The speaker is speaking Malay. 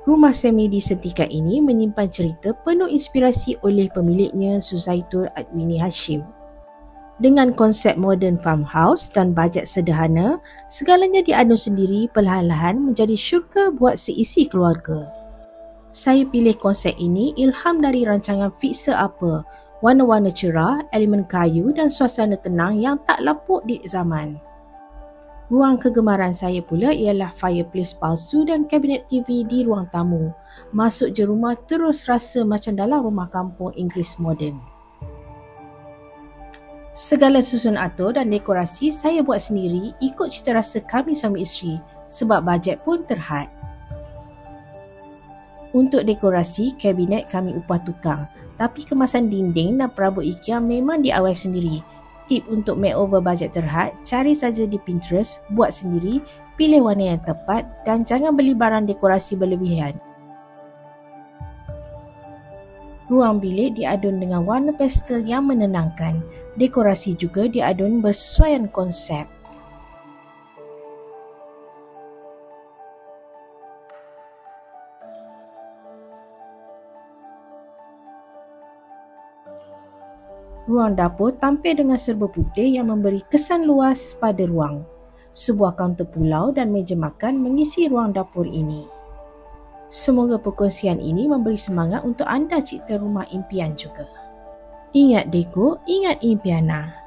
Rumah semi di Sentika ini menyimpan cerita penuh inspirasi oleh pemiliknya Suzaitul Adwini Hashim. Dengan konsep modern farmhouse dan bajet sederhana, segalanya diadun sendiri perlahan-lahan menjadi syurga buat seisi keluarga. Saya pilih konsep ini ilham dari rancangan Fixer Upper, warna-warna cerah, elemen kayu dan suasana tenang yang tak lapuk di zaman. Ruang kegemaran saya pula ialah fireplace palsu dan kabinet TV di ruang tamu. Masuk je rumah terus rasa macam dalam rumah kampung Inggeris moden. Segala susun atur dan dekorasi saya buat sendiri ikut cita rasa kami suami isteri sebab bajet pun terhad. Untuk dekorasi, kabinet kami upah tukang, tapi kemasan dinding dan perabot IKEA memang DIY sendiri. Tip untuk makeover bajet terhad, cari saja di Pinterest, buat sendiri, pilih warna yang tepat dan jangan beli barang dekorasi berlebihan. Ruang bilik diadun dengan warna pastel yang menenangkan. Dekorasi juga diadun bersesuaian konsep. Ruang dapur tampil dengan serba putih yang memberi kesan luas pada ruang. Sebuah kaunter pulau dan meja makan mengisi ruang dapur ini. Semoga perkongsian ini memberi semangat untuk anda cipta rumah impian juga. Ingat Deko, ingat impiana.